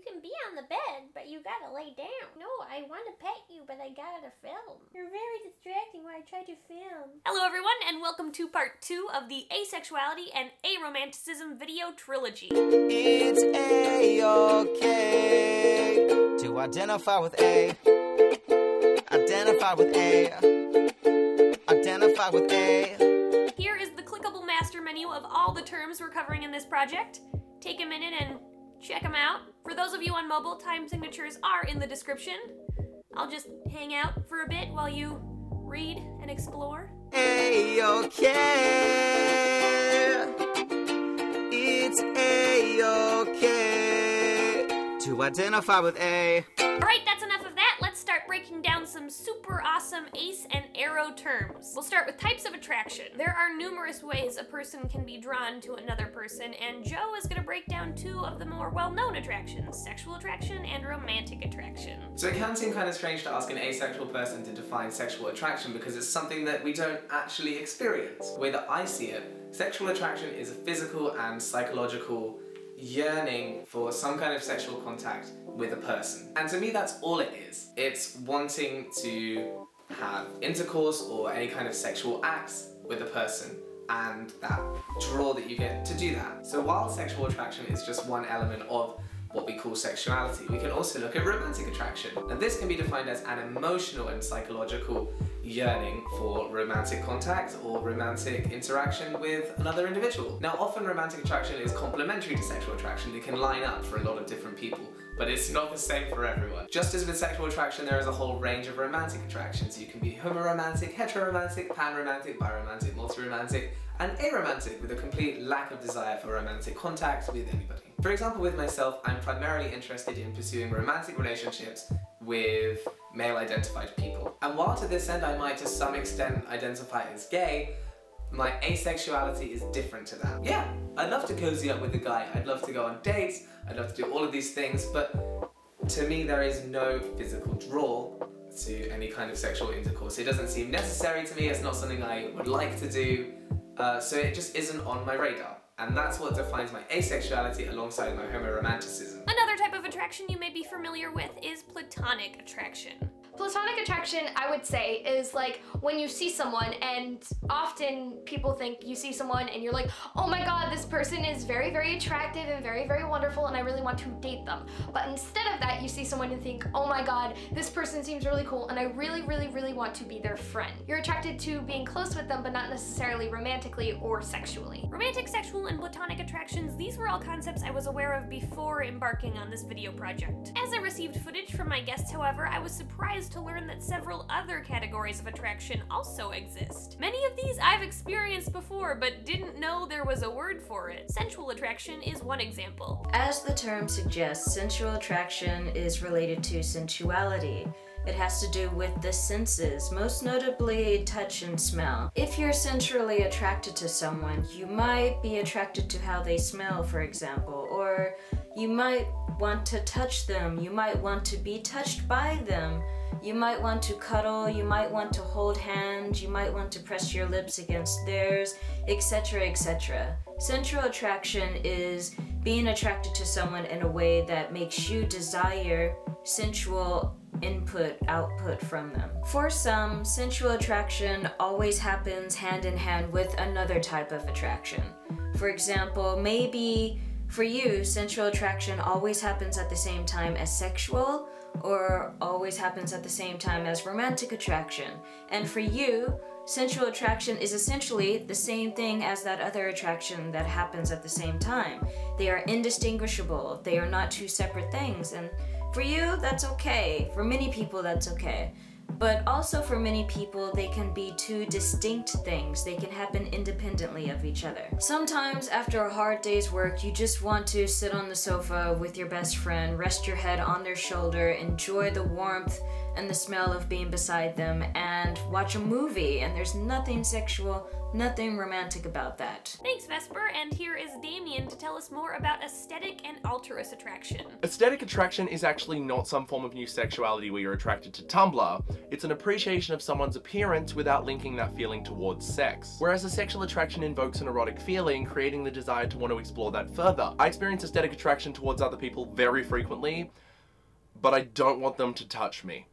can be on the bed, but you gotta lay down. No, I want to pet you, but I gotta film. You're very distracting when I try to film. Hello everyone, and welcome to part 2 of the Asexuality and Aromanticism video trilogy. It's A-okay to identify with A. Identify with A. Identify with A. Here is the clickable master menu of all the terms we're covering in this project. Take a minute and check them out. For those of you on mobile, time signatures are in the description. I'll just hang out for a bit while you read and explore. A-okay. It's A-okay to identify with A. Alright, that's enough of that. Let's start breaking down some super awesome ace and arrow terms. We'll start with types of attraction. There are numerous ways a person can be drawn to another person, and Joe is going to break down 2 of the more well-known attractions, sexual attraction and romantic attraction. So it can seem kind of strange to ask an asexual person to define sexual attraction because it's something that we don't actually experience. The way that I see it, sexual attraction is a physical and psychological yearning for some kind of sexual contact with a person. And to me, that's all it is. It's wanting to have intercourse or any kind of sexual acts with a person, and that draw that you get to do that. So while sexual attraction is just one element of what we call sexuality, we can also look at romantic attraction. And this can be defined as an emotional and psychological yearning for romantic contact or romantic interaction with another individual. Now, often romantic attraction is complementary to sexual attraction. It can line up for a lot of different people, but it's not the same for everyone. Just as with sexual attraction, there is a whole range of romantic attractions. You can be homoromantic, heteroromantic, panromantic, biromantic, multiromantic, and aromantic, with a complete lack of desire for romantic contact with anybody. For example, with myself, I'm primarily interested in pursuing romantic relationships with male-identified people. And while to this end I might to some extent identify as gay, my asexuality is different to that. Yeah, I'd love to cozy up with a guy, I'd love to go on dates, I'd love to do all of these things, but to me there is no physical draw to any kind of sexual intercourse. It doesn't seem necessary to me, it's not something I would like to do, so it just isn't on my radar. And that's what defines my asexuality alongside my homoromanticism. Another type of attraction you may be familiar with is platonic attraction. Platonic attraction, I would say, is like when you see someone, and often people think you see someone and you're like, oh my god, this person is very, very attractive and very, very wonderful and I really want to date them. But instead of that, you see someone and think, oh my god, this person seems really cool and I really, really, really want to be their friend. You're attracted to being close with them, but not necessarily romantically or sexually. Romantic, sexual, and platonic attractions, these were all concepts I was aware of before embarking on this video project. As I received footage from my guests, however, I was surprised to learn that several other categories of attraction also exist. Many of these I've experienced before, but didn't know there was a word for it. Sensual attraction is one example. As the term suggests, sensual attraction is related to sensuality. It has to do with the senses, most notably touch and smell. If you're sensually attracted to someone, you might be attracted to how they smell, for example, or you might want to touch them, you might want to be touched by them. You might want to cuddle, you might want to hold hands, you might want to press your lips against theirs, etc., etc. Sensual attraction is being attracted to someone in a way that makes you desire sensual output from them. For some, sensual attraction always happens hand in hand with another type of attraction. For example, maybe for you, sensual attraction always happens at the same time as sexual, or always happens at the same time as romantic attraction. And for you, sensual attraction is essentially the same thing as that other attraction that happens at the same time. They are indistinguishable. They are not 2 separate things. And for you, that's okay. For many people, that's okay. But also for many people, they can be 2 distinct things. They can happen independently of each other. Sometimes after a hard day's work, you just want to sit on the sofa with your best friend, rest your head on their shoulder, enjoy the warmth and the smell of being beside them and watch a movie, and there's nothing sexual, nothing romantic about that. Thanks, Vesper, and here is Damien to tell us more about aesthetic and altruist attraction. Aesthetic attraction is actually not some form of new sexuality where you're attracted to Tumblr. It's an appreciation of someone's appearance without linking that feeling towards sex. Whereas a sexual attraction invokes an erotic feeling, creating the desire to want to explore that further. I experience aesthetic attraction towards other people very frequently, but I don't want them to touch me.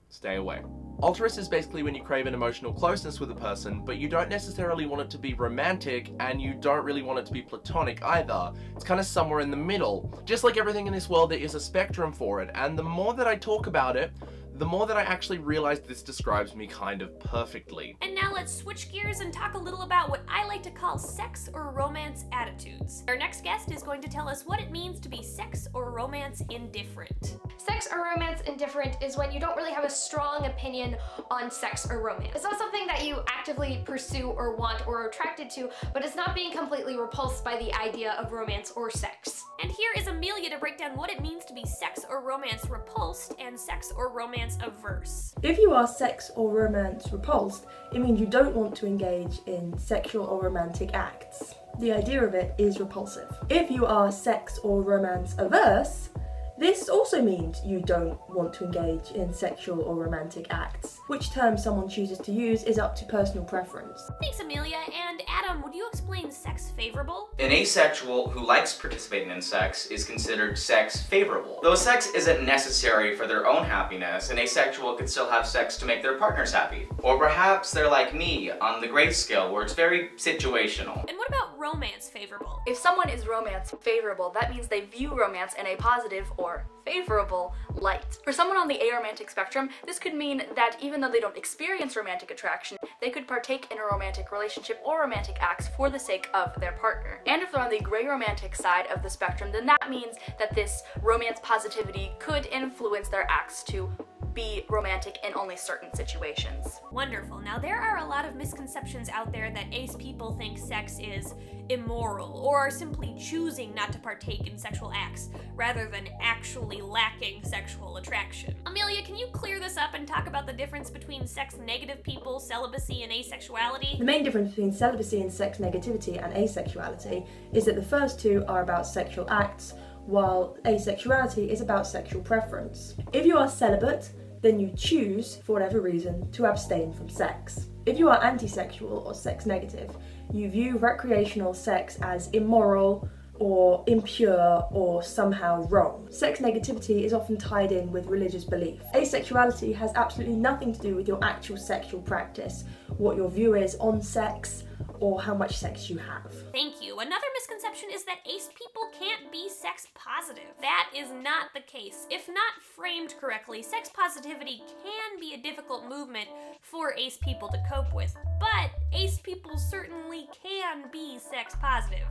Stay away. Altruist is basically when you crave an emotional closeness with a person, but you don't necessarily want it to be romantic, and you don't really want it to be platonic either. It's kind of somewhere in the middle. Just like everything in this world, there is a spectrum for it, and the more that I talk about it, the more that I actually realize this describes me kind of perfectly. And now let's switch gears and talk a little about what I like to call sex or romance attitudes. Our next guest is going to tell us what it means to be sex or romance indifferent. Sex or romance indifferent is when you don't really have a strong opinion on sex or romance. It's not something that you actively pursue or want or are attracted to, but it's not being completely repulsed by the idea of romance or sex. And here is Amelia to break down what it means to be sex or romance repulsed and sex or romance averse. If you are sex or romance repulsed, it means you don't want to engage in sexual or romantic acts. The idea of it is repulsive. If you are sex or romance averse, this also means you don't want to engage in sexual or romantic acts. Which term someone chooses to use is up to personal preference. Thanks, Amelia. And Adam, would you explain sex favorable? An asexual who likes participating in sex is considered sex favorable. Though sex isn't necessary for their own happiness, an asexual could still have sex to make their partners happy. Or perhaps they're like me on the grace scale, where it's very situational. And what about romance favorable? If someone is romance favorable, that means they view romance in a positive or favorable light. For someone on the aromantic spectrum, this could mean that even though they don't experience romantic attraction, they could partake in a romantic relationship or romantic acts for the sake of their partner. And if they're on the gray romantic side of the spectrum, then that means that this romance positivity could influence their acts to be romantic in only certain situations. Wonderful. Now there are a lot of misconceptions out there that ace people think sex is immoral or are simply choosing not to partake in sexual acts rather than actually lacking sexual attraction. Amelia, can you clear this up and talk about the difference between sex-negative people, celibacy, and asexuality? The main difference between celibacy and sex negativity and asexuality is that the first two are about sexual acts, while asexuality is about sexual preference. If you are celibate, then you choose, for whatever reason, to abstain from sex. If you are antisexual or sex negative, you view recreational sex as immoral or impure or somehow wrong. Sex negativity is often tied in with religious belief. Asexuality has absolutely nothing to do with your actual sexual practice, what your view is on sex, or how much sex you have. Thank you. Another misconception is that ace people can't be sex positive. That is not the case. If not framed correctly, sex positivity can be a difficult movement for ace people to cope with, but ace people certainly can be sex positive.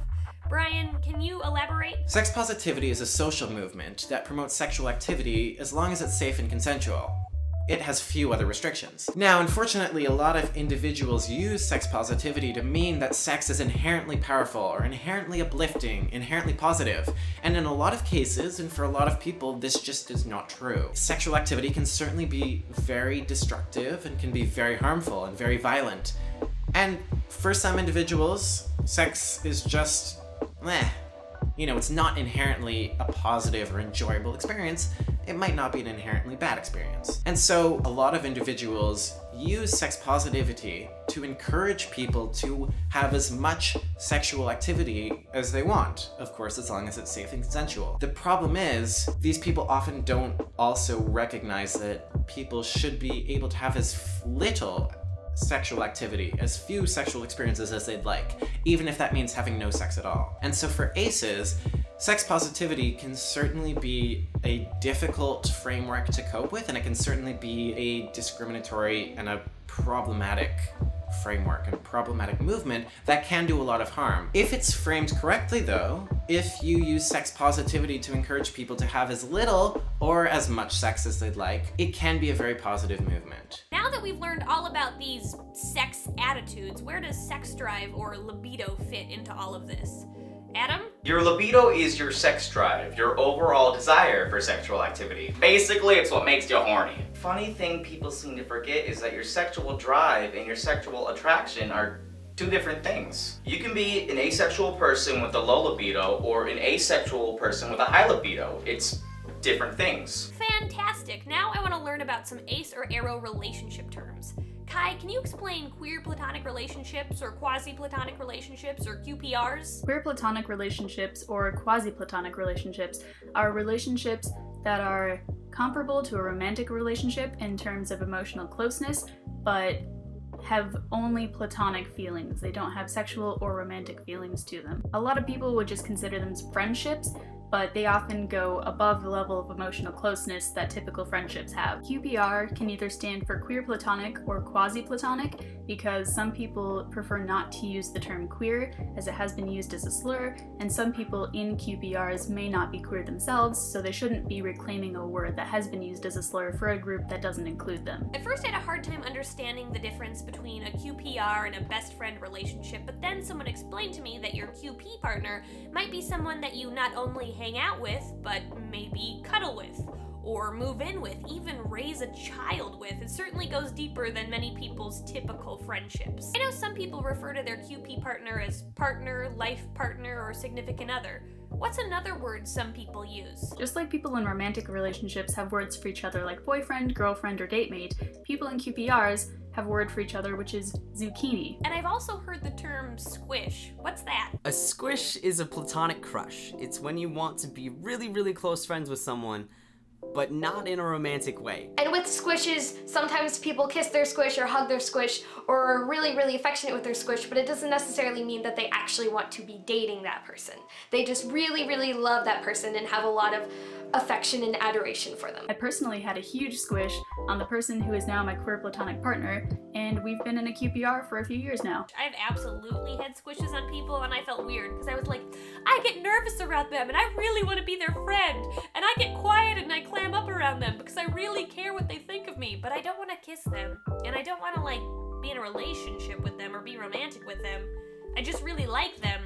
Brian, can you elaborate? Sex positivity is a social movement that promotes sexual activity as long as it's safe and consensual. It has few other restrictions. Now, unfortunately, a lot of individuals use sex positivity to mean that sex is inherently powerful or inherently uplifting, inherently positive. And in a lot of cases, and for a lot of people, this just is not true. Sexual activity can certainly be very destructive and can be very harmful and very violent. And for some individuals, sex is just, it's not inherently a positive or enjoyable experience. It might not be an inherently bad experience. And so a lot of individuals use sex positivity to encourage people to have as much sexual activity as they want. Of course, as long as it's safe and consensual. The problem is, these people often don't also recognize that people should be able to have as little sexual activity, as few sexual experiences as they'd like, even if that means having no sex at all. And so for aces, sex positivity can certainly be a difficult framework to cope with, and it can certainly be a discriminatory and a problematic framework and problematic movement that can do a lot of harm. If it's framed correctly though, if you use sex positivity to encourage people to have as little or as much sex as they'd like, it can be a very positive movement. Now that we've learned all about these sex attitudes, where does sex drive or libido fit into all of this? Adam? Your libido is your sex drive, your overall desire for sexual activity. Basically, it's what makes you horny. Funny thing people seem to forget is that your sexual drive and your sexual attraction are two different things. You can be an asexual person with a low libido or an asexual person with a high libido. It's different things. Fantastic! Now I want to learn about some ace or aro relationship terms. Kai, can you explain queer platonic relationships or quasi-platonic relationships or QPRs? Queer platonic relationships or quasi-platonic relationships are relationships that are comparable to a romantic relationship in terms of emotional closeness, but have only platonic feelings. They don't have sexual or romantic feelings to them. A lot of people would just consider them friendships, but they often go above the level of emotional closeness that typical friendships have. QPR can either stand for queer platonic or quasi-platonic because some people prefer not to use the term queer as it has been used as a slur, and some people in QPRs may not be queer themselves, so they shouldn't be reclaiming a word that has been used as a slur for a group that doesn't include them. At first I had a hard time understanding the difference between a QPR and a best friend relationship, but then someone explained to me that your QP partner might be someone that you not only hang out with, but maybe cuddle with, or move in with, even raise a child with. It certainly goes deeper than many people's typical friendships. I know some people refer to their QP partner as partner, life partner, or significant other. What's another word some people use? Just like people in romantic relationships have words for each other like boyfriend, girlfriend, or date mate, people in QPRs have a word for each other, which is zucchini. And I've also heard the term squish. What's that? A squish is a platonic crush. It's when you want to be really, really close friends with someone, but not in a romantic way. And with squishes, sometimes people kiss their squish or hug their squish or are really, really affectionate with their squish, but it doesn't necessarily mean that they actually want to be dating that person. They just really, really love that person and have a lot of affection and adoration for them. I personally had a huge squish on the person who is now my queer platonic partner, and we've been in a QPR for a few years now. I've absolutely had squishes on people and I felt weird because I was like, I get nervous around them and I really want to be their friend, and I get quiet and I clam up around them because I really care what they think of me, but I don't want to kiss them and I don't want to like be in a relationship with them or be romantic with them. I just really like them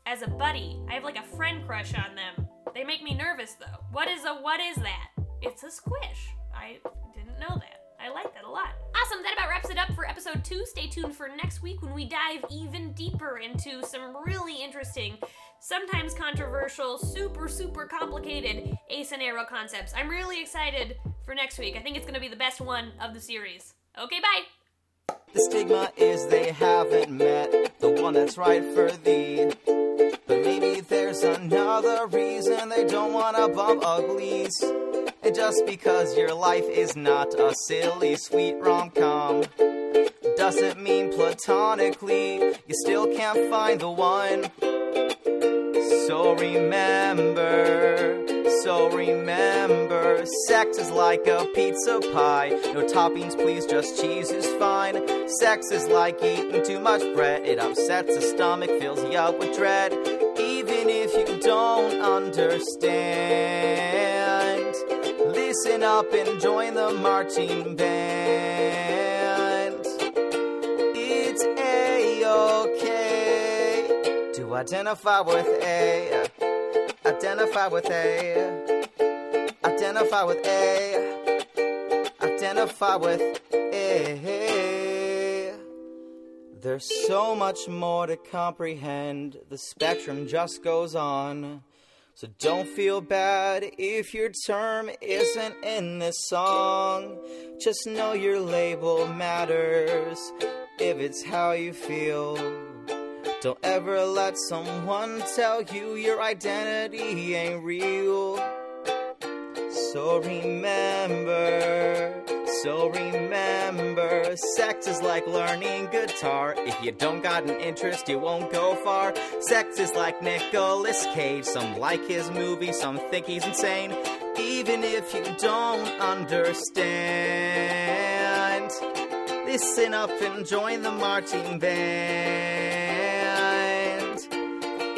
as a buddy. I have like a friend crush on them. They make me nervous though. What is that? It's a squish. I didn't know that. I like that a lot. Awesome, that about wraps it up for episode 2. Stay tuned for next week when we dive even deeper into some really interesting, sometimes controversial, super, super complicated ace and aro concepts. I'm really excited for next week. I think it's gonna be the best one of the series. Okay, bye! The stigma is they haven't met the one that's right for thee. But maybe there's another reason they don't wanna bump uglies. And just because your life is not a silly, sweet rom-com doesn't mean platonically you still can't find the one. So remember, sex is like a pizza pie. No toppings, please, just cheese is fine. Sex is like eating too much bread. It upsets the stomach, fills you up with dread. Even if you don't understand, listen up and join the marching band. It's A-okay to identify with A. Identify with A. Identify with A. Identify with A. There's so much more to comprehend. The spectrum just goes on. So don't feel bad if your term isn't in this song. Just know your label matters if it's how you feel. Don't ever let someone tell you your identity ain't real. So remember, sex is like learning guitar. If you don't got an interest, you won't go far. Sex is like Nicolas Cage. Some like his movie, some think he's insane. Even if you don't understand, listen up and join the marching band.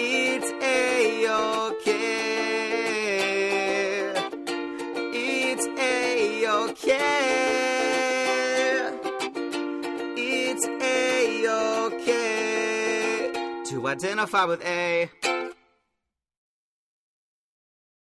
It's A-okay. It's A-okay to identify with A.